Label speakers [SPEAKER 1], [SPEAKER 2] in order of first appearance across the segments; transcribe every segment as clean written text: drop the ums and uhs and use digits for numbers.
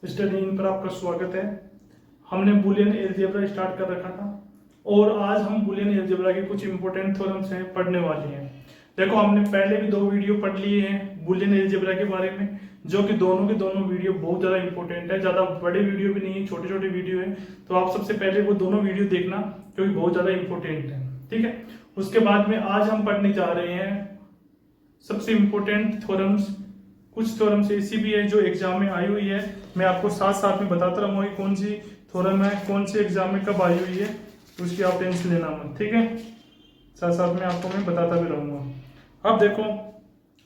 [SPEAKER 1] Study in पर आपका स्वागत है। हमने बूलियन अलजेब्रा स्टार्ट कर रखा था और आज हम बूलियन अलजेब्रा के कुछ इंपॉर्टेंट थ्योरम्स हैं पढ़ने वाले हैं। देखो, हमने पहले भी 2 वीडियो पढ़ लिए हैं बूलियन अलजेब्रा के बारे में, जो कि दोनों के दोनों वीडियो बहुत ज़्यादा इंपॉर्टेंट है। ज़्यादा बड़े वीडियो भी नहीं है, छोटे छोटे वीडियो है। तो आप सबसे पहले वो दोनों वीडियो देखना, क्योंकि बहुत ज़्यादा इंपॉर्टेंट है। ठीक है, उसके बाद में आज हम पढ़ने जा रहे हैं सबसे इंपॉर्टेंट थ्योरम्स। कुछ थ्योरम्स ऐसी भी है जो एग्जाम में आई हुई है, मैं आपको साथ साथ में बताता रहूंगा कि कौन सी थ्योरम है, कौन सी एग्जाम में कब आई हुई है, तो उसकी आप टेंशन लेना मत। ठीक है, साथ साथ में आपको मैं बताता भी रहूंगा। अब देखो,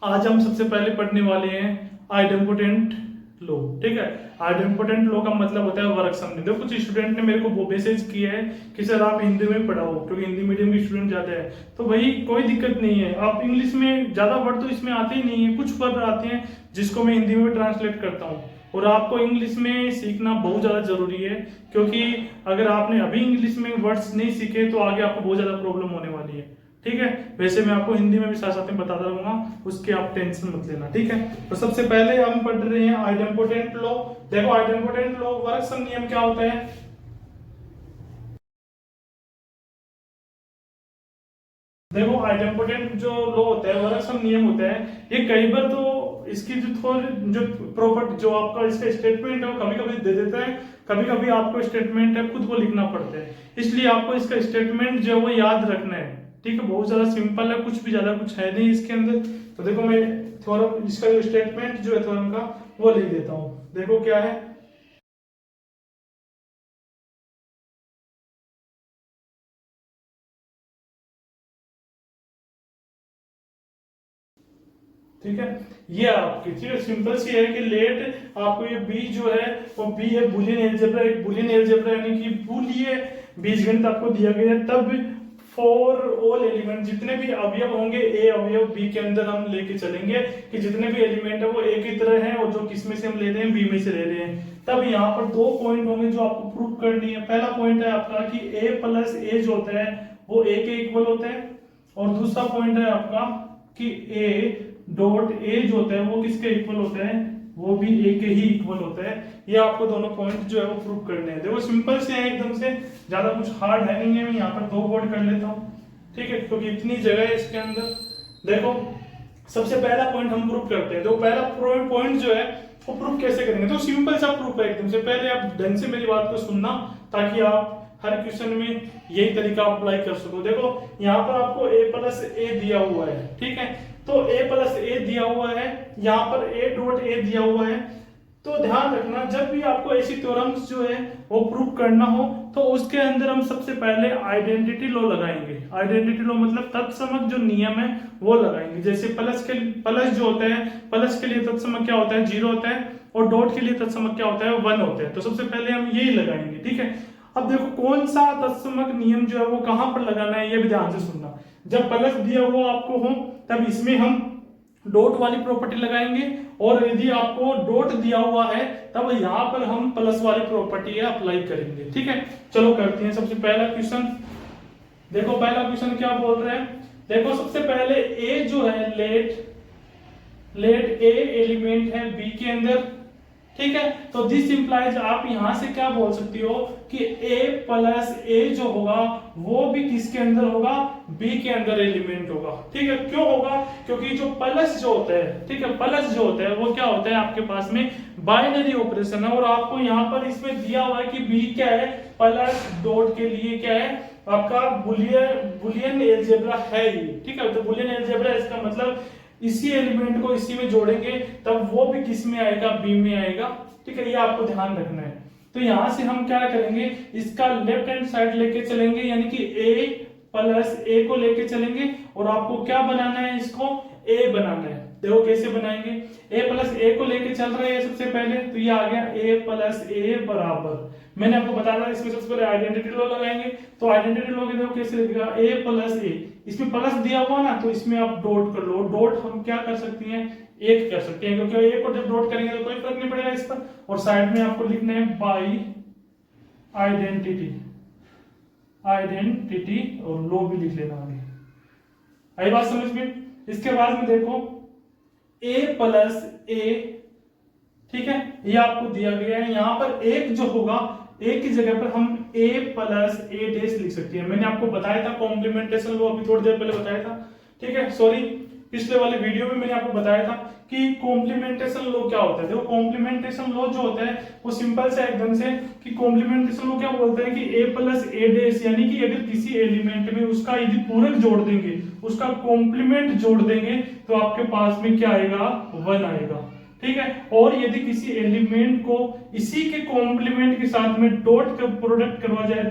[SPEAKER 1] आज हम सबसे पहले पढ़ने वाले हैं आइडेम्पोटेंट लो। ठीक है, आइडेम्पोटेंट लो का मतलब होता है वर्ग समझ। देखो, कुछ स्टूडेंट ने मेरे को वो मैसेज किया है कि सर आप हिंदी में पढ़ाओ, क्योंकि हिंदी मीडियम के स्टूडेंट ज्यादा है। तो भाई कोई दिक्कत नहीं है, आप इंग्लिश में ज्यादा वर्ड तो इसमें आते ही नहीं है, कुछ वर्ड आते हैं जिसको मैं हिंदी में ट्रांसलेट करता हूँ। और आपको इंग्लिश में सीखना बहुत ज्यादा जरूरी है, क्योंकि अगर आपने अभी इंग्लिश में वर्ड्स नहीं सीखे तो आगे आपको बहुत ज्यादा प्रॉब्लम होने वाली है। ठीक है, वैसे मैं आपको हिंदी में भी साथ साथ में बताता रहूंगा, उसकी आप टेंशन मत लेना। ठीक है, तो सबसे पहले हम पढ़ रहे हैं आइडेम्पोटेंट लॉ। देखो, आइडेम्पोटेंट लॉ वर्ग सम नियम क्या होता है। देखो, आइडेम्पोटेंट जो लॉ होता है, वर्ग सम नियम होता है, ये कई बार तो इसकी जो प्रॉपर्टी जो आपका इसका स्टेटमेंट है वो कभी कभी दे देता है, कभी कभी आपको स्टेटमेंट है खुद को लिखना पड़ता है। इसलिए आपको इसका स्टेटमेंट जो है वो याद रखना है। ठीक है, बहुत ज्यादा सिंपल है, कुछ भी ज्यादा कुछ है नहीं इसके अंदर। तो देखो, मैं थ्योरम इसका जो स्टेटमेंट जो है थ्योरम का वो लिख देता हूं। देखो क्या है। ठीक है, ये आपकी ठीक है सिंपल सी है कि लेट आपको ये बी जो है वो बी है बुलियन एलजेब्रा। एक बुलियन एलजेब्रा यानी कि बूलिये बीजगणित आपको दिया गया है। तब फॉर ऑल एलिमेंट, जितने भी अवयव होंगे ए अवयव बी के अंदर हम लेके चलेंगे कि जितने भी एलिमेंट है वो ए की तरह हैं, और जो किस में से हम ले रहे हैं, बी में से ले रहे हैं। तब यहाँ पर 2 पॉइंट होंगे जो आपको प्रूव करनी है। पहला पॉइंट है आपका कि ए प्लस ए जो होता है वो ए के इक्वल होता है, और दूसरा पॉइंट है आपका कि ए डॉट ए जो होता है वो किसके इक्वल होता है, वो भी ए के ही इक्वल होता है। ये आपको दोनों पॉइंट जो है वो प्रूव करने हैं। देखो, सिंपल से है एकदम से, ज्यादा कुछ हार्ड है नहीं है। मैं यहाँ पर 2 वर्ड कर लेता हूँ। ठीक है, क्योंकि इतनी जगह है इसके अंदर। देखो, सबसे पहला पॉइंट हम प्रूव करते हैं। तो पहला पॉइंट जो है वो प्रूव कैसे करेंगे, तो सिंपल सा प्रूफ है एकदम से। पहले आप ढंग से मेरी बात को सुनना, ताकि आप हर क्वेश्चन में यही तरीका अप्लाई कर सको। देखो, यहाँ पर आपको a प्लस ए दिया हुआ है। ठीक है, तो a प्लस ए दिया हुआ है, यहाँ पर a डॉट ए दिया हुआ है। तो ध्यान रखना, जब भी आपको ऐसी थ्योरम्स जो है वो प्रूव करना हो तो उसके अंदर हम सबसे पहले आइडेंटिटी लॉ लगाएंगे। आइडेंटिटी लॉ मतलब तत्समक जो नियम है वो लगाएंगे। जैसे प्लस जो होता है, प्लस के लिए तत्समक क्या होता है, 0 होता है, और डॉट के लिए तत्समक क्या होता है, 1 होता है। तो सबसे पहले हम यही लगाएंगे। ठीक है, अब देखो कौन सा तत्समक नियम जो है वो कहां पर लगाना है, ये भी ध्यान से सुनना। जब प्लस दिया हुआ आपको हो तब इसमें हम डॉट वाली प्रॉपर्टी लगाएंगे, और यदि आपको डॉट दिया हुआ है तब यहां पर हम प्लस वाली प्रॉपर्टी अप्लाई करेंगे। ठीक है, चलो करते हैं सबसे पहला क्वेश्चन। देखो, पहला क्वेश्चन क्या बोल रहे हैं। देखो, सबसे पहले ए जो है लेट ए एलिमेंट है बी के अंदर। ठीक है, तो दिस इंप्लाइज, आप यहां से क्या बोल सकती हो कि a प्लस ए जो होगा वो भी किसके अंदर होगा, b के अंदर एलिमेंट होगा। ठीक है, क्यों होगा, क्योंकि जो प्लस जो होता है, ठीक है, प्लस जो होता है वो क्या होता है आपके पास में बाइनरी ऑपरेशन है, और आपको यहां पर इसमें दिया हुआ है कि b क्या है, प्लस डॉट के लिए क्या है आपका बुलियन एलजेब्रा है ये। ठीक है, तो बुलियन एलजेब्रा इसका मतलब इसी एलिमेंट को इसी में जोड़ेंगे तब वो भी किस में आएगा, बी में आएगा। ठीक है, ये आपको ध्यान रखना है। तो यहां से हम क्या करेंगे, इसका लेफ्ट हैंड साइड लेके चलेंगे, यानी कि a प्लस ए को लेके चलेंगे, और आपको क्या बनाना है, इसको a बनाना है। देखो कैसे बनाएंगे, a प्लस ए को लेके चल रहे हैं सबसे पहले, तो ये आ गया a प्लस ए बराबर, मैंने आपको बताया था इसमें सबसे पहले आइडेंटिटी लॉ लगाएंगे। तो आइडेंटिटी लॉ के देखो कैसे लिखेगा, a प्लस ए, इसमें प्लस दिया हुआ ना तो इसमें आप डॉट कर लो। डॉट हम क्या कर सकते हैं, एक कर सकते हैं, क्योंकि एक को जब डॉट करेंगे तो कोई फर्क नहीं पड़ेगा इस पर। और साइड में आपको लिखना है बाई आइडेंटिटी, आइडेंटिटी, और लॉ भी लिख लेना आगे। आई बात समझ में। इसके बाद में देखो a प्लस ए ठीक है, ये आपको दिया गया है। यहाँ पर एक जो होगा, एक की जगह पर हम a प्लस ए डैश लिख सकते हैं। मैंने आपको बताया था कॉम्प्लीमेंटेशन लॉ, अभी थोड़ी देर पहले बताया था, ठीक है, सॉरी पिछले वाले वीडियो में मैंने आपको बताया था कि कॉम्प्लीमेंटेशन लॉ क्या होता है। देखो कॉम्प्लीमेंटेशन लॉ जो होता है वो सिंपल सा एकदम से कि कॉम्प्लीमेंटेशन लॉ क्या बोलता है कि a प्लस ए डैश, यानी कि अगर किसी एलिमेंट में उसका यदि पूरक जोड़ देंगे, उसका कॉम्प्लीमेंट जोड़ देंगे, तो आपके पास में क्या आएगा, 1 आएगा, ठीक है। और यदि किसी एलिमेंट को इसी के कॉम्प्लीमेंट के साथ में डॉट का प्रोडक्ट करवा जाए,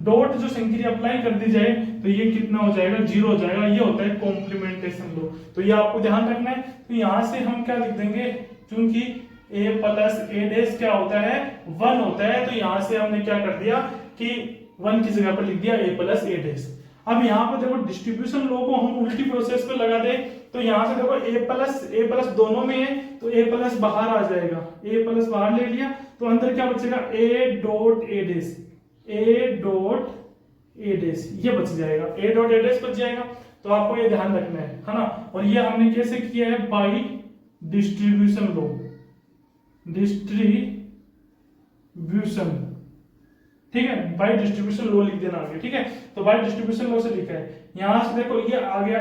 [SPEAKER 1] डॉट जो संक्रिया अप्लाई कर दी जाए, तो ये कितना हो जाएगा, 0 हो जाएगा। ये होता है कॉम्प्लीमेंटेशन लॉ। तो ये आपको ध्यान रखना है। तो यहां से हम क्या लिख देंगे, क्योंकि a प्लस ए डैश क्या होता है, 1 होता है, तो यहां से हमने क्या कर दिया कि 1 की जगह पर लिख दिया a प्लस ए डैश। अब यहाँ पर देखो डिस्ट्रीब्यूशन लॉ को हम उल्टी प्रोसेस पे लगा दे, तो यहाँ से देखो ए प्लस दोनों में है, तो ए प्लस बाहर आ जाएगा, ए प्लस बाहर ले लिया, तो अंदर क्या बचेगा, ए dot A dash, A dot A dash, ये बच जाएगा, ए डॉट ए डैश बच जाएगा। तो आपको ये ध्यान रखना है ना। और ये हमने कैसे किया है, बाई डिस्ट्रीब्यूशन लॉ, डिस्ट्रीब्यूशन, ठीक है, बाय डिस्ट्रीब्यूशन लॉ लिख देना आगे, ठीक है। तो बाय डिस्ट्रीब्यूशन लॉ से लिखा है। यहां से देखो ये आ गया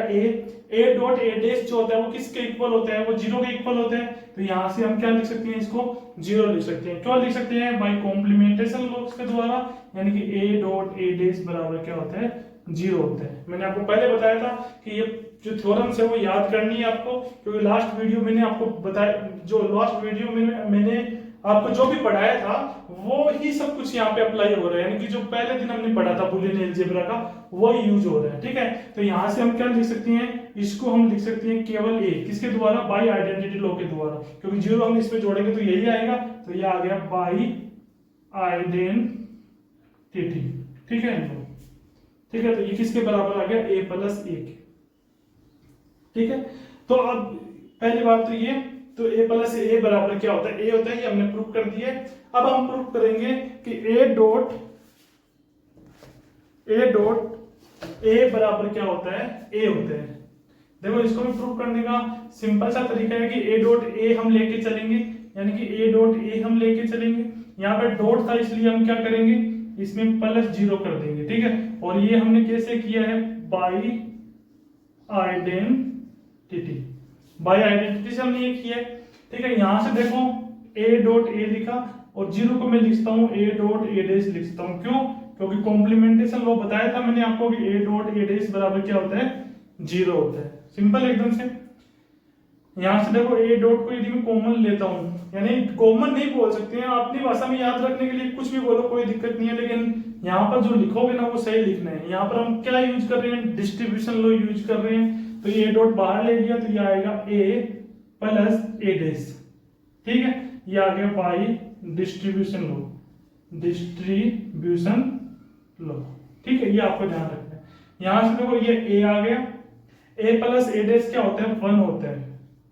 [SPEAKER 1] ए डॉट ए डैश जो होता है वो किसके इक्वल होता है, वो 0 के इक्वल होता है। तो यहां से हम क्या लिख सकते हैं, इसको 0 लिख सकते हैं। क्यों लिख सकते हैं, बाय कॉम्प्लीमेंटेशन लॉ के द्वारा, यानी कि ए डॉट ए डैश बराबर क्या होता है, 0 होता है। मैंने आपको पहले बताया था कि ये जो थ्योरम्स है वो याद करनी है आपको, क्योंकि लास्ट वीडियो मैंने आपको बताया, जो लास्ट वीडियो में मैंने आपको जो भी पढ़ाया था वो ही सब कुछ यहाँ पे अप्लाई हो रहा है, यानी कि जो पहले दिन हमने पढ़ा था बूलियन अलजेब्रा का, वो यूज हो रहा है, ठीक है। तो यहाँ से हम क्या लिख सकते हैं, इसको हम लिख सकते हैं केवल ए, किसके द्वारा, बाई आइडेंटिटी लॉ के द्वारा, क्योंकि 0 हम इसमें जोड़ेंगे तो यही आएगा। तो ये आ गया बाई आइडेंटिटी, ठीक है, ठीक है। तो ये किसके बराबर आ गया, ए प्लस ए के, ठीक है। तो अब पहली बात तो ये, तो a प्लस ए बराबर क्या होता है, a होता है, ये हमने प्रूफ कर दिया। अब हम प्रूफ करेंगे कि a डॉट a बराबर क्या होता है, a होता है। देखो इसको भी प्रूफ करने का सिंपल सा तरीका है कि a डॉट a हम लेके चलेंगे, यानी कि a डॉट a हम लेके चलेंगे। यहाँ पे डॉट था इसलिए हम क्या करेंगे, इसमें प्लस 0 कर देंगे, ठीक है। और ये हमने कैसे किया है, बाई आइडेंटिटी, बाई आइडेंटिटी से हमने ये किया है, ठीक है। यहां से देखो a डॉट ए लिखा और 0 को मैं लिखता हूं a डॉट ए डैश लिखता हूं, क्यों, क्योंकि कॉम्प्लीमेंटेशन लॉ बताया था मैंने आपको कि a डॉट ए डैश बराबर क्या होता है, 0 होता है, सिंपल एकदम से। यहां से देखो a डॉट को यदि मैं कॉमन लेता हूं, यानी कॉमन नहीं बोल सकते हैं, अपनी भाषा में याद रखने के लिए कुछ भी बोलो कोई दिक्कत नहीं है, लेकिन यहाँ पर जो लिखोगे ना वो सही लिखना है। यहाँ पर हम क्या यूज कर रहे हैं, डिस्ट्रीब्यूशन लॉ यूज कर रहे हैं। तो ये डॉट बाहर ले लिया, तो ये आएगा a प्लस ए डैश, ठीक है। ये आ गया by distribution law, distribution law, ठीक है। ये आपको ध्यान रखना है। यहां से देखो ये a आ गया, a प्लस ए डैश क्या होता है, 1 होता है,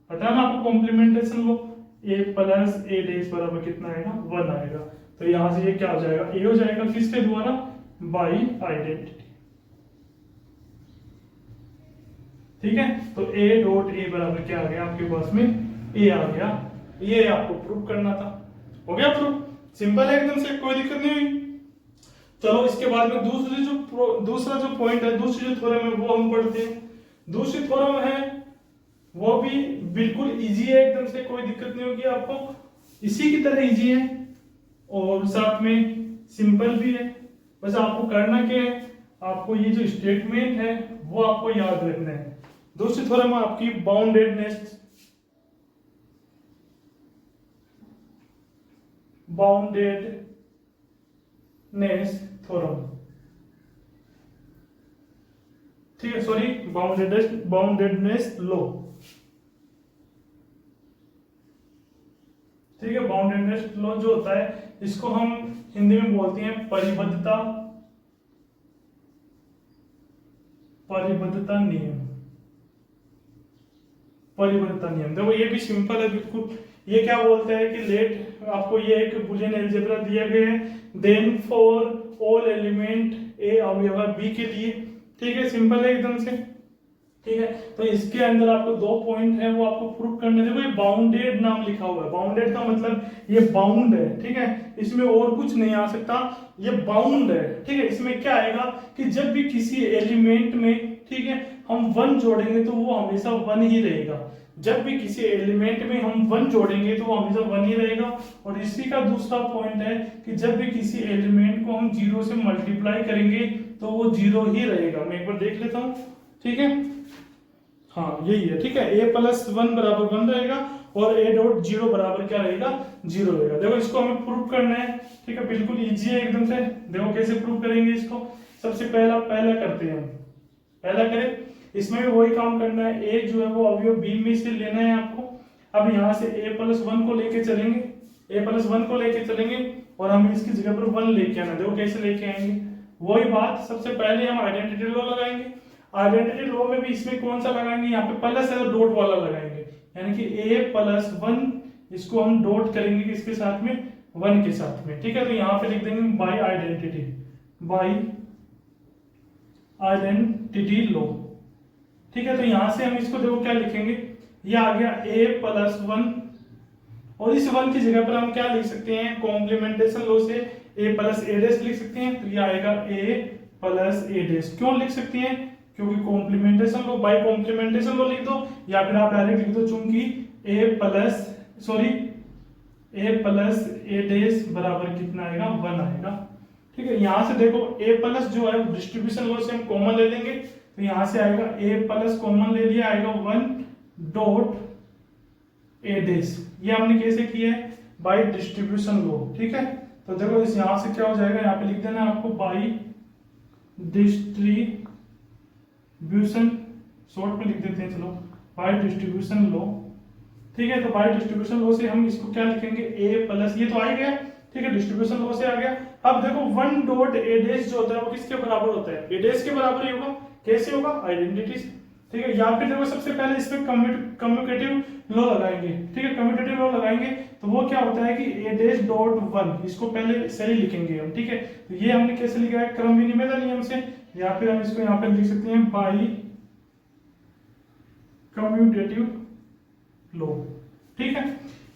[SPEAKER 1] पता है ना आपको complementation law, a plus A dash बराबर कितना आएगा, 1 आएगा। तो यहां से ये क्या हो जाएगा, a हो जाएगा, किसके द्वारा, बाई आइडेंटिटी, ठीक है। तो a डॉट ए बराबर क्या आ गया आपके पास में, a आ गया। ये आपको प्रूफ करना था, हो गया प्रूफ, सिंपल है एकदम से, कोई दिक्कत नहीं हुई। चलो इसके बाद में दूसरा जो पॉइंट है, दूसरी जो थ्योरम है वो हम पढ़ते हैं। दूसरी थ्योरम है वो भी बिल्कुल इजी है एकदम से, कोई दिक्कत नहीं होगी आपको, इसी की तरह इजी है और साथ में सिंपल भी है। बस आपको करना क्या है, आपको ये जो स्टेटमेंट है वो आपको याद रखना है। दूसरी थ्योरम आपकी बाउंडेडनेस थ्योरम, ठीक है, सॉरी बाउंडेडनेस लॉ, ठीक है। बाउंडेडनेस लॉ जो होता है इसको हम हिंदी में बोलते हैं परिबद्धता नियम, परिबद्धता नियम। देखो ये भी सिंपल है बिल्कुल। ये क्या बोलता है कि लेट, आपको ये एक बूलियन अलजेब्रा दिया गया है, देन फॉर ऑल एलिमेंट ए अवयव बी के लिए, ठीक है, सिंपल है एकदम से। ठीक है। तो इसके अंदर आपको 2 पॉइंट है वो आपको प्रूव करने थे। ये बाउंडेड नाम लिखा हुआ है, बाउंडेड का मतलब ये बाउंड है, ठीक है, इसमें और कुछ नहीं आ सकता, ये बाउंड है, ठीक है। इसमें क्या आएगा कि जब भी किसी एलिमेंट में, ठीक है, हम 1 जोड़ेंगे तो वो हमेशा 1 ही रहेगा। जब भी किसी एलिमेंट में हम 1 जोड़ेंगे तो वो हमेशा 1 ही रहेगा। और इसी का दूसरा पॉइंट है कि जब भी किसी एलिमेंट को हम 0 से मल्टीप्लाई करेंगे तो वो 0 ही रहेगा। मैं एक बार देख लेता हूं, ठीक है, हाँ यही है, ठीक है। a प्लस 1 बराबर 1 रहेगा और a डॉट 0 बराबर क्या रहेगा, 0 रहेगा। देखो इसको हमें प्रूव करना है, ठीक है, बिल्कुल इजी है एकदम से। देखो कैसे प्रूव करेंगे इसको। सबसे पहला करते हैं हम, पहला करें। इसमें भी वही काम करना है, a जो है वो अवयव b में से लेना है आपको। अब यहाँ से a प्लस 1 को लेके चलेंगे, a प्लस 1 को लेके चलेंगे और हम इसकी जगह पर 1 लेके आना। देखो कैसे लेके आएंगे, वही बात। सबसे पहले हम आइडेंटिटी लॉ लगाएंगे। आइडेंटिटी लॉ में भी इसमें कौन सा लगाएंगे, यहाँ पे प्लस है तो डॉट वाला लगाएंगे, यानी कि a प्लस 1 इसको हम डॉट करेंगे किसके साथ में, 1 के साथ में, ठीक है। तो यहाँ पे लिख देंगे by identity, by identity law, ठीक है। तो यहां से हम इसको देखो क्या लिखेंगे, ये आ गया a प्लस 1 और इस 1 की जगह पर हम क्या लिख सकते हैं, कॉम्प्लीमेंटेशन लॉ से a प्लस a डैश लिख सकते हैं। तो ये आएगा a प्लस a डैश। क्यों लिख सकते हैं, क्योंकि कॉम्प्लीमेंटेशन लो, बाय कॉम्प्लीमेंटेशन लो लिख दो, या फिर आप डायरेक्ट लिख दो, चूंकि a प्लस a डैश बराबर कितना आएगा, 1 आएगा, ठीक है। यहां से देखो a प्लस जो है डिस्ट्रीब्यूशन लॉ से हम कॉमन ले लेंगे, तो यहां से आएगा a प्लस कॉमन ले लिया, आएगा 1 डॉट a डैश। ये हमने कैसे किया है, बाय डिस्ट्रीब्यूशन लॉ, ठीक है। तो देखो इस यहां से क्या हो जाएगा, यहाँ पे लिख देना आपको बाय डिस्ट्रीब्यूशन, शॉर्ट में लिख देते हैं, चलो बाय डिस्ट्रीब्यूशन लॉ, ठीक है। तो बाय डिस्ट्रीब्यूशन लॉ से हम इसको क्या लिखेंगे, a प्लस, ये तो आ गया, ठीक है, डिस्ट्रीब्यूशन लॉ से आ गया। अब देखो 1 डॉट a डैश जो होता है वो किसके बराबर होता है, a डैश के बराबर ही होगा। कैसे होगा, आइडेंटिटी, ठीक है। या फिर देखो सबसे पहले इसमें कम्यूटेटिव लॉ लगाएंगे, ठीक है, कम्यूटेटिव लॉ लगाएंगे तो वो क्या होता है कि a डैश डॉट 1, इसको पहले सही लिखेंगे हम, ठीक है। तो ये हमने कैसे लिखा है, क्रम विनिमय नियम से, या फिर हम इसको यहाँ पे लिख सकते हैं बाय कम्यूटेटिव लॉ, ठीक है।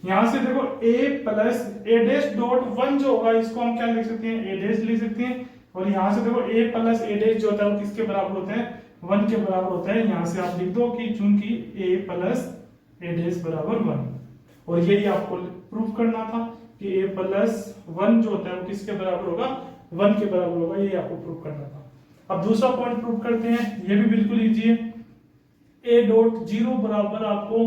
[SPEAKER 1] यहां से देखो a plus a dash dot 1 जो होगा इसको हम क्या लिख सकते हैं, a डैश लिख सकते हैं। और यहां से देखो a प्लस a डैश जो होता है वो किसके बराबर होता है, 1 के बराबर होता है। यहां से आप लिख दो कि चूंकि a प्लस a डैश बराबर 1, और यही आपको प्रूफ करना था कि a प्लस 1 जो होता है वो किसके बराबर होगा, 1 के बराबर होगा, ये आपको प्रूफ करना था। अब दूसरा पॉइंट प्रूव करते हैं, ये भी बिल्कुल इजी है। a डॉट 0 बराबर आपको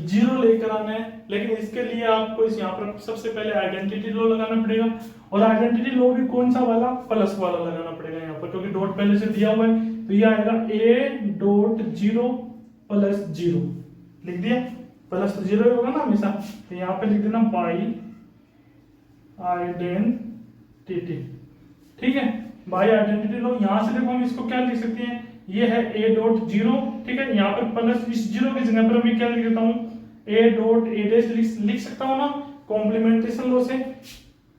[SPEAKER 1] 0 लेकर आना है, लेकिन इसके लिए आपको इस यहाँ पर सबसे पहले आइडेंटिटी लॉ लगाना पड़ेगा। और आइडेंटिटी लॉ भी कौन सा वाला, प्लस वाला लगाना पड़ेगा यहाँ पर, क्योंकि डॉट पहले से दिया हुआ है। तो ये आएगा a डॉट 0 प्लस 0, लिख दिया, प्लस तो 0 होगा ना हमेशा, तो यहाँ पे लिख देना बाय आइडेंटिटी, ठीक है, बाय आइडेंटिटी लो। यहां से देखो हम इसको क्या लिख सकते हैं, ये है a डॉट 0, ठीक है, यहाँ पर प्लस इस 0 की जगह पर मैं क्या लिख देता हूँ, a डॉट a डैश लिख सकता हूँ ना कॉम्प्लीमेंटेशन लॉ से।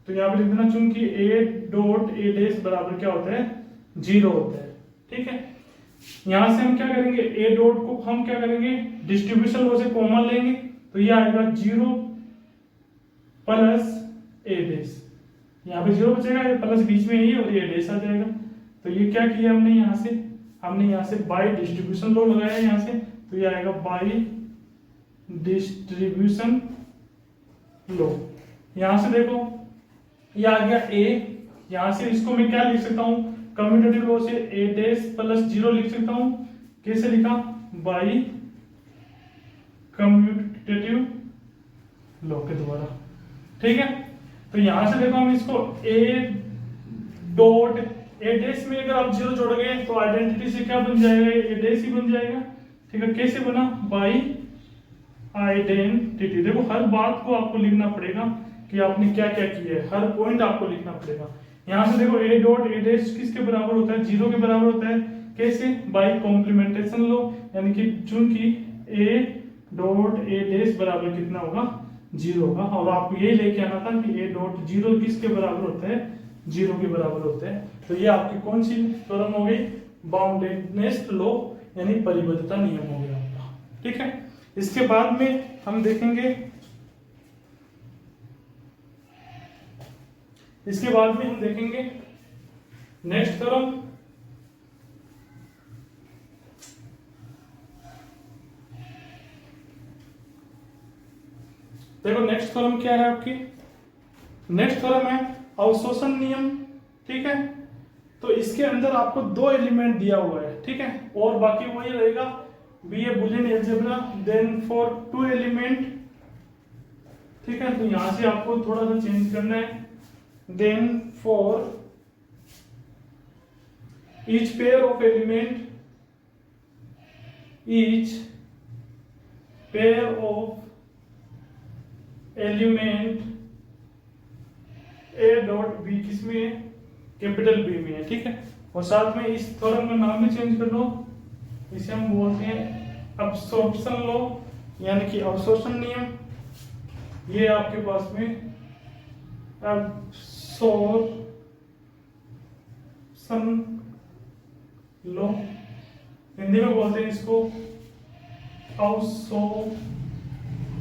[SPEAKER 1] तो यहाँ पे लिख देना चूंकि a डॉट a डैश बराबर क्या होता है, 0 होता है, ठीक है। यहां से हम क्या करेंगे, a डॉट को हम क्या करेंगे, डिस्ट्रीब्यूशन लॉ से कॉमन लेंगे, तो ये आएगा 0 प्लस a डैश, यहाँ पे 0 बचेगा, ये प्लस बीच में ही है और ये डैश आ जाएगा। तो ये क्या किया हमने यहाँ से बाय डिस्ट्रीब्यूशन लॉ लगाया यहाँ से, तो ये आएगा बाय डिस्ट्रीब्यूशन लॉ। यहाँ से देखो ये आ गया a, यहाँ से इसको मैं क्या लिख सकता हूँ, कम्यूटेटिव लॉ से a डैश प्लस 0 लिख सकता हूँ। कैसे लिखा, बाय कम्यूटेटिव लॉ के द्वारा, ठीक है। तो यहां से देखो हम इसको a डॉट a डैश में अगर आप 0 जोड़ोगे तो आइडेंटिटी से क्या बन जाएगा, a डैश ही बन जाएगा, ठीक है। कैसे बना, बाय आइडेंटिटी। देखो हर बात को आपको लिखना पड़ेगा कि आपने क्या क्या किया है, हर पॉइंट आपको लिखना पड़ेगा। यहां से देखो a डॉट a डैश किसके बराबर होता है, 0 के बराबर होता है। कैसे, बाय कॉम्प्लीमेंटेशन लो, यानी कि चूंकि a डॉट a डैश बराबर कितना होगा, 0 होगा। और आपको यही लेके आना था कि a डॉट 0 किसके बराबर होता है, 0 के बराबर होता है। तो ये आपकी कौन सी थ्योरम हो गई, बाउंडेडनेस लॉ यानी परिबद्धता नियम हो गया आपका, ठीक है। इसके बाद में हम देखेंगे, नेक्स्ट थ्योरम। देखो नेक्स्ट थ्योरम क्या है आपकी, नेक्स्ट थ्योरम है अवशोषण नियम, ठीक है। तो इसके अंदर आपको 2 एलिमेंट दिया हुआ है, ठीक है, और बाकी वही रहेगा, B A Boolean algebra, then for 2 element, ठीक है। तो यहां से आपको थोड़ा सा चेंज करना है, then for each pair of element, each pair of element A dot B किसमें है, कैपिटल बी में है, ठीक है। और साथ में इस थ्योरम का नाम भी चेंज कर लो, इसे हम बोलते हैं अब्सॉर्प्शन लॉ, यानी कि अवशोषण नियम। ये आपके पास में अब्सॉर्प्शन लॉ, हिंदी में बोलते हैं इसको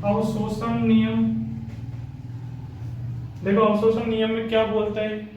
[SPEAKER 1] अवशोषण नियम। देखो अवशोषण नियम में क्या बोलता है,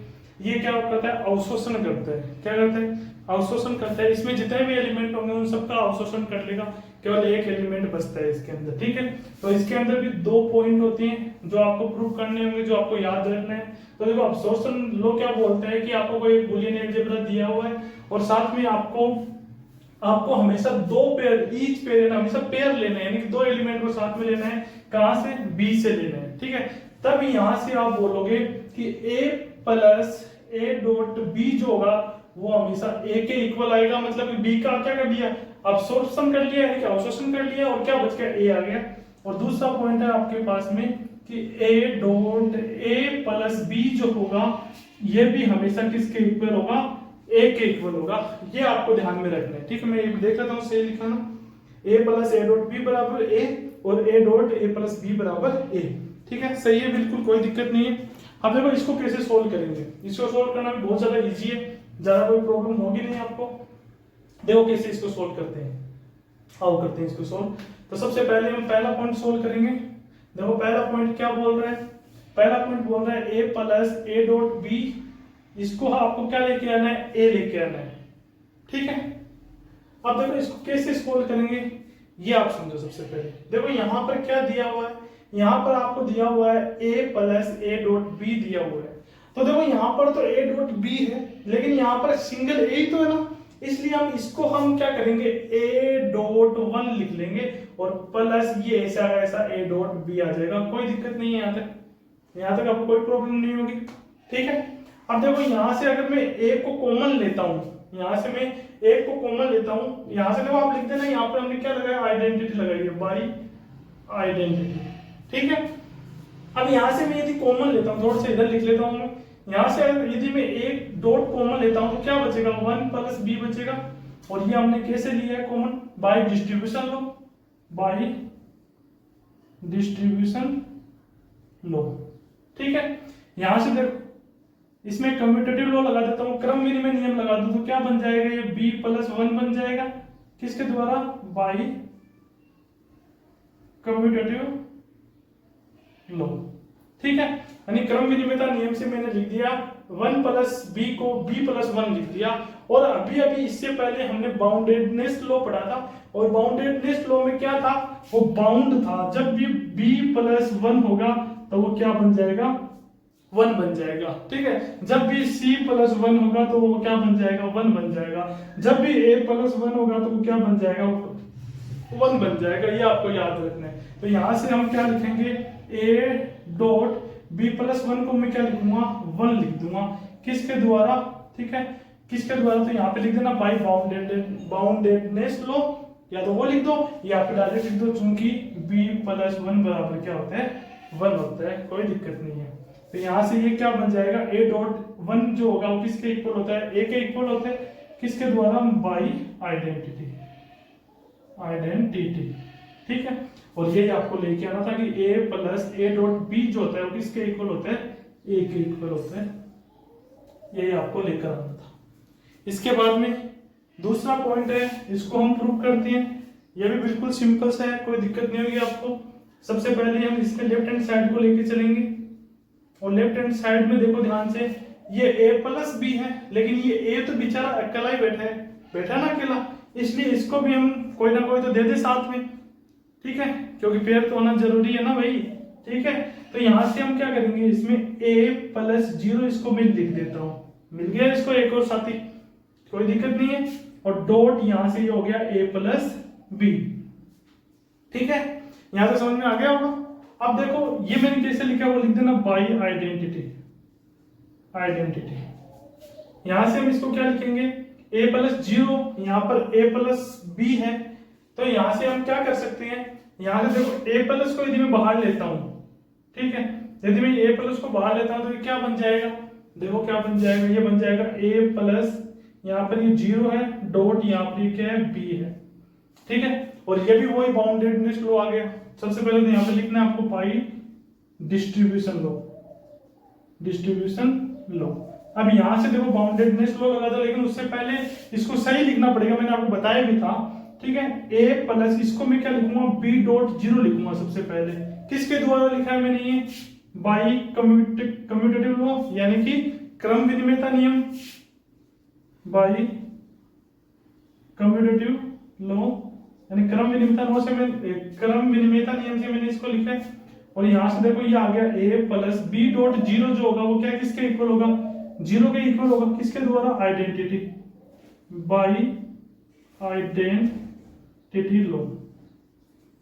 [SPEAKER 1] ये क्या करता है, अवशोषण करता है, क्या करता है, अवशोषण करता है। इसमें जितने भी एलिमेंट होंगे उन सबका अवशोषण कर लेगा, केवल एक एलिमेंट बचता है इसके अंदर, ठीक है। तो इसके अंदर भी 2 पॉइंट होते हैं जो आपको प्रूव करने होंगे, जो आपको याद रखना है। तो देखो अब्सॉर्प्शन लॉ क्या बोलता है कि आपको कोई बुलियन अलजेब्रा दिया हुआ है और साथ में आपको हमेशा 2 पेयर, ईच पेयर हमेशा पेयर लेना है, यानी कि 2 एलिमेंट को साथ में लेना है, कहां से, बी से लेना है, ठीक है। तब यहां से आप बोलोगे कि a plus A dot B जो होगा वो हमेशा a के इक्वल आएगा, मतलब b का क्या कर दिया, अब्सॉर्प्शन कर लिया, यानी कि अवशोषण कर लिया, और क्या बच गया, a आ गया। और दूसरा पॉइंट है आपके पास में कि a dot a plus B जो होगा ये भी हमेशा किसके इक्वल होगा, a के इक्वल होगा। ये आपको ध्यान में रखना है, ठीक है। मैं ये देख लेता हूं, सही लिखा ना, a plus A dot B बराबर a और a dot a plus B बराबर a, ठीक है, सही है, बिल्कुल कोई दिक्कत नहीं है। अब देखो इसको कैसे सोल्व करेंगे, इसको सोल्व करना भी बहुत ज्यादा इजी है, ज्यादा कोई प्रॉब्लम होगी नहीं आपको। देखो कैसे इसको सोल्व करते हैं, हाउ करते हैं इसको सोल्व। तो सबसे पहले हम पहला पॉइंट सोल्व करेंगे। देखो पहला पॉइंट क्या बोल रहा है, पहला पॉइंट बोल रहा है a plus A dot B, इसको आपको क्या लेके आना है, a लेके आना है, ठीक है। अब देखो इसको कैसे सोल्व करेंगे ये आप समझो। सबसे पहले देखो यहाँ पर क्या दिया हुआ है, यहाँ पर आपको दिया हुआ है a plus A dot B दिया हुआ है। तो देखो यहाँ पर तो a डॉट बी है, लेकिन यहाँ पर सिंगल a तो है ना, इसलिए हम क्या करेंगे, a डॉट 1 लिख लेंगे और प्लस ये ऐसा ऐसा a डॉट बी आ जाएगा, कोई दिक्कत नहीं है। यहाँ तक आपको कोई प्रॉब्लम नहीं होगी, ठीक है। अब देखो यहाँ से अगर मैं a को कॉमन लेता हूँ, यहाँ से मैं a को कॉमन लेता हूँ, यहाँ से देखो आप लिख देना, यहाँ पर हमने क्या लगाया, आइडेंटिटी लगाई है, बाई आइडेंटिटी, ठीक है। अब यहाँ से मैं यदि कॉमन लेता हूँ, थोड़ा सा इधर लिख लेता हूँ मैं, यहाँ से यदि मैं एक डॉट कॉमन लेता हूँ तो क्या बचेगा, 1 प्लस बी बचेगा। और ये हमने कैसे लिया है कॉमन, बाय डिस्ट्रीब्यूशन लो, बाय डिस्ट्रीब्यूशन लो, ठीक है। यहां से देखो इसमें कम्यूटेटिव लॉ लगा देता हूं, क्रम विनिमय नियम लगा दूं तो क्या बन जाएगा, ये b प्लस 1 बन जाएगा, किसके द्वारा, बाय कम्यूटेटिव लो, ठीक है। यानी क्रम विनिमयता नियम से मैंने लिख दिया 1 प्लस बी को b प्लस 1 लिख दिया। और अभी इससे पहले हमने बाउंडेडनेस लॉ पढ़ा था, और बाउंडेडनेस लॉ में क्या था, वो बाउंड था, जब भी b प्लस 1 होगा तो वो क्या बन जाएगा, 1 बन जाएगा, ठीक है। जब भी c प्लस 1 होगा तो वो क्या बन जाएगा, 1 बन जाएगा। जब भी a प्लस 1 होगा तो वो क्या बन जाएगा, 1 बन जाएगा, ये आपको याद रखना है। तो यहां से हम क्या लिखेंगे, a डॉट b प्लस 1 को मैं क्या लिखूंगा, 1 लिख दूंगा, किसके द्वारा, ठीक है, किसके द्वारा, तो यहाँ पे लिख देना बाय बाउंडेडनेस लॉ, या तो वो लिख दो या फिर डायरेक्ट लिख दो, चूंकि b प्लस 1 बराबर क्या होता है, 1 होता है, कोई दिक्कत नहीं है। तो यहां से ये क्या बन जाएगा, a डॉट 1 जो होगा वो किसके इक्वल होता है, a के इक्वल होता है, किसके द्वारा, बाय आइडेंटिटी, ठीक है। और ये आपको लेके आना था कि a plus A dot B जो होता है वो किसके इक्वल होता है, a के इक्वल होता है, ये आपको लेकर आना था। इसके बाद में दूसरा पॉइंट है, इसको हम प्रूव करते हैं। ये भी बिल्कुल सिंपल सा है, कोई दिक्कत नहीं होगी आपको। सबसे पहले हम इसके लेफ्ट हैंड साइड को लेके चलेंगे, और लेफ्ट हैंड साइड में देखो ध्यान से, ये a प्लस बी है, लेकिन ये a तो बेचारा अकेला ही बैठा ना अकेला, इसलिए इसको भी हम कोई ना कोई तो दे दे साथ में, ठीक है, क्योंकि पेयर तो होना जरूरी है ना भाई, ठीक है। तो यहां से हम क्या करेंगे, इसमें a प्लस 0 इसको मैं लिख देता हूं, मिल गया इसको एक और साथी, कोई दिक्कत नहीं है। और डॉट यहां से ये हो गया a प्लस बी, ठीक है, यहां से समझ में आ गया होगा। अब देखो ये मैंने कैसे लिखा वो लिख देना बाई आइडेंटिटी। यहां से हम इसको क्या लिखेंगे, a प्लस 0, यहां पर a प्लस बी है, तो यहां से हम क्या कर सकते हैं, यहां से देखो a प्लस को यदि मैं बाहर लेता हूं, ठीक है, यदि मैं a प्लस को बाहर लेता हूं तो ये क्या बन जाएगा, देखो क्या बन जाएगा, ये बन जाएगा a प्लस, यहाँ पर ये 0 है, डॉट यहाँ पर क्या है b है, ठीक है। और ये भी वही बाउंडेडनेस लॉ आ गया। सबसे पहले तो यहाँ पे लिखना है आपको बाई डिस्ट्रीब्यूशन लॉ। अब यहां से देखो बाउंडेडनेस लॉ लगा दो, लेकिन उससे पहले इसको सही लिखना पड़ेगा, मैंने आपको बताया भी था, ठीक है। a प्लस इसको मैं क्या लिखूंगा, b डॉट 0 लिखूंगा सबसे पहले। किसके द्वारा लिखा है मैंने ये, बाई कम्यूटेटिव लॉ, यानी कि क्रम विनिमेयता नियम, बाई कम्यूटेटिव लॉ यानी क्रम विनिमेयता नियम से मैंने इसको लिखा है। और यहां से देखो ये आ गया a प्लस बी डॉट 0 जो होगा वो क्या किसके इक्वल होगा, 0 के इक्वल होगा, किसके द्वारा, आइडेंटिटी, बाई आइडेंटिटी लॉ,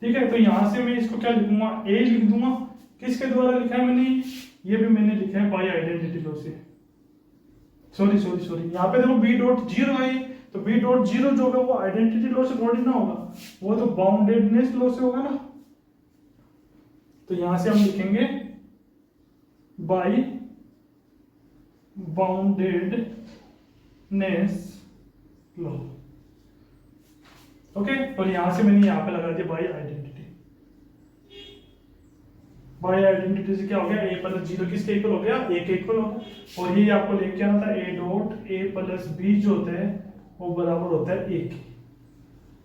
[SPEAKER 1] ठीक है। तो यहां से मैं इसको क्या लिखूंगा, a लिख दूंगा, किसके द्वारा लिखा है मैंने, ये भी मैंने लिखा है बाई आइडेंटिटी लॉ से, सॉरी यहाँ पे देखो b डॉट 0 है, तो b डॉट 0 जो होगा वो आइडेंटिटी लॉ से थोड़ी ना होगा, वो तो बाउंडेडनेस लॉ से होगा ना। तो यहां से हम लिखेंगे बाई बाउंडेडनेस लॉ, ओके। और यहां से मैंने यहां पे लगा दिया बाई आइडेंटिटी से क्या हो गया, a प्लस 0 किसके इक्वल हो गया, a के इक्वल हो गया। और ये आपको लेके आना था a dot a plus b जो होता है वो बराबर होता है 1,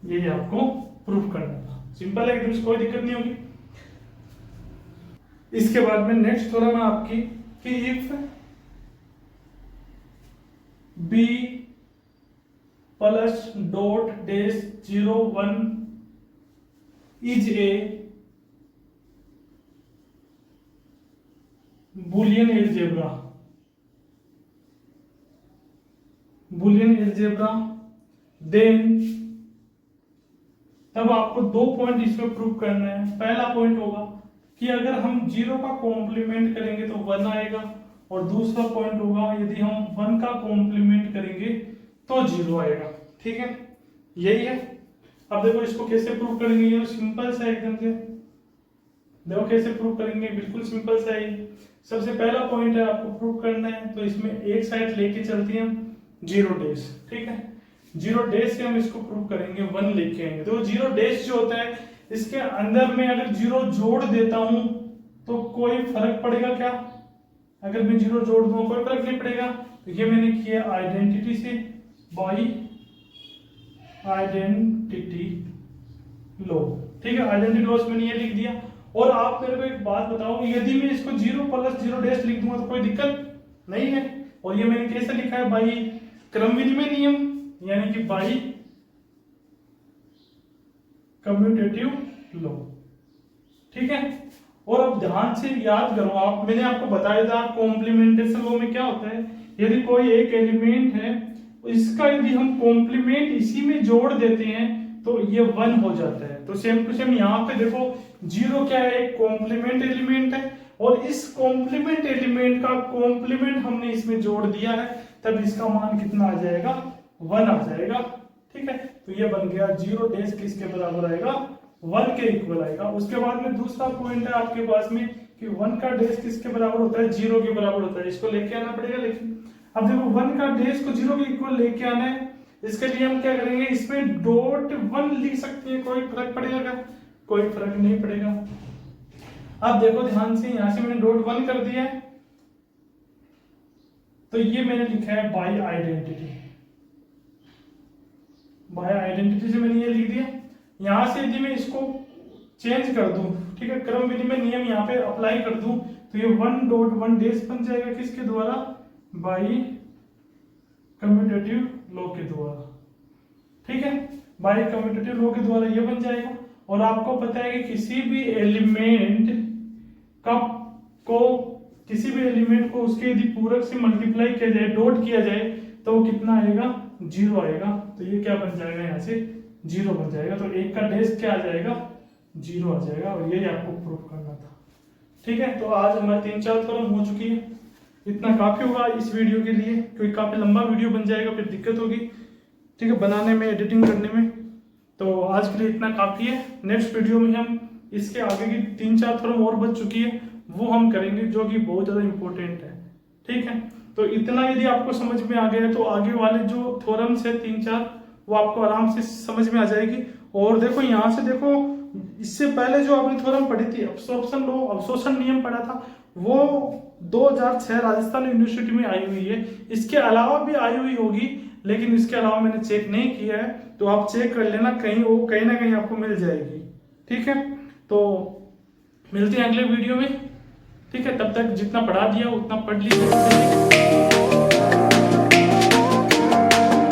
[SPEAKER 1] ये आपको प्रूफ करना था, सिंपल है एकदम, कोई दिक्कत नहीं होगी। इसके बाद में नेक्स्ट थ्योरम है आपकी कि if b plus dot dash 0 1 is a Boolean algebra then, तब आपको 2 पॉइंट इसमें प्रूव करना है। पहला पॉइंट होगा कि अगर हम 0 का कॉम्प्लीमेंट करेंगे तो 1 आएगा, और दूसरा पॉइंट होगा यदि हम 1 का कॉम्प्लीमेंट करेंगे तो 0 आएगा, ठीक है, यही है। अब देखो इसको कैसे प्रूव करेंगे, ये सिंपल सा एकदम से, देखो कैसे प्रूव करेंगे, बिल्कुल सिंपल सा है। सबसे पहला पॉइंट है आपको प्रूव करना है, तो इसमें एक साइड लेके चलते हैं 0 डैश, ठीक है, 0 डैश से हम इसको प्रूव करेंगे, 1 लेके आएंगे। तो 0 डैश जो होता है इसके अंदर में अगर 0 जोड़ देता हूं तो कोई फर्क पड़ेगा क्या, अगर मैं 0 जोड़ दूं कोई फर्क नहीं पड़ेगा। तो ये मैंने किया आइडेंटिटी से, बाई आइडेंटिटी लॉ, ठीक है, आइडेंटिटी लॉ से मैंने ये लिख दिया। और आप मेरे को एक बात बताओ, यदि मैं इसको 0 प्लस 0 डैश लिख दूंगा तो कोई दिक्कत नहीं है। और ये मैंने कैसे लिखा है, बाई क्रम विनिमय नियम, यानी कि बाई कम्यूटेटिव लॉ, ठीक है। और अब ध्यान से याद करो आप, मैंने आपको बताया था कॉम्प्लीमेंटेशन लॉ में क्या होता है, यदि कोई एक एलिमेंट है इसका यदि हम कॉम्प्लीमेंट इसी में जोड़ देते हैं तो ये 1 हो जाता है। तो सेम टू सेम यहाँ पे देखो 0 क्या है, एक कॉम्प्लीमेंट एलिमेंट है, और इस कॉम्प्लीमेंट एलिमेंट का कॉम्प्लीमेंट हमने इसमें जोड़ दिया है, तब इसका मान कितना आ जाएगा, 1 आ जाएगा, ठीक है। तो ये बन गया 0 डैश किसके बराबर आएगा, 1 के इक्वल आएगा। उसके बाद में दूसरा पॉइंट है आपके पास में कि 1 का डैश किसके बराबर होता है, 0 के बराबर होता है, इसको लेके आना पड़ेगा। लेकिन अब देखो 1 का डैश को 0 के इक्वल लेके आना है, इसके लिए हम क्या करेंगे, इसमें डॉट 1 लिख सकते हैं, कोई फर्क पड़ेगा क्या, कोई फर्क नहीं पड़ेगा। अब देखो ध्यान से, यहां से मैंने डॉट 1 कर दिया है, तो ये मैंने लिखा है बाई आइडेंटिटी, बाय आइडेंटिटी से मैंने ये लिख दिया। यहाँ से यदि मैं इसको चेंज कर दूं, ठीक है, क्रम विनिमय नियम यहाँ पे अप्लाई कर दूं, तो ये 1.1 बन जाएगा किसके द्वारा, बाई कम्यूटेटिव लॉ के द्वारा, ठीक है, बाई कम्यूटेटिव लॉ के द्वारा ये बन जाएगा। और आपको पता है कि किसी भी एलिमेंट को उसके यदि पूरक से मल्टीप्लाई किया जाए, डॉट किया जाए, तो वो कितना आएगा, 0 आएगा। तो ये क्या बन जाएगा, यहाँ से 0 बन जाएगा। तो एक का डेज क्या आ जाएगा, 0 आ जाएगा। और यही आपको प्रूफ करना था, ठीक है। तो आज हमारे 3-4 थ्योरम हो चुकी है, इतना काफी होगा इस वीडियो के लिए, क्योंकि काफी लंबा वीडियो बन जाएगा, फिर दिक्कत होगी, ठीक है, बनाने में, एडिटिंग करने में। तो आज के लिए इतना काफी है। नेक्स्ट वीडियो में हम इसके आगे की 3-4 थ्योरम और बच चुकी है, वो हम करेंगे, जो कि बहुत ज्यादा इंपॉर्टेंट है, ठीक है। तो इतना यदि आपको समझ में आ गया तो आगे वाले जो थ्योरम्स है 3-4 वो आपको आराम से समझ में आ जाएगी। और देखो यहाँ से देखो, इससे पहले जो आपने थ्योरम पढ़ी थी, अब्सॉर्प्शन लॉ, अब्सॉर्प्शन नियम पढ़ा था, वो 2006 राजस्थान यूनिवर्सिटी में आई हुई है। इसके अलावा भी आई हुई होगी, लेकिन इसके अलावा मैंने चेक नहीं किया है, तो आप चेक कर लेना, कहीं ना कहीं आपको मिल जाएगी, ठीक है। तो मिलते हैं अगले वीडियो में, ठीक है। तब तक जितना पढ़ा दिया उतना पढ़ लीजिए।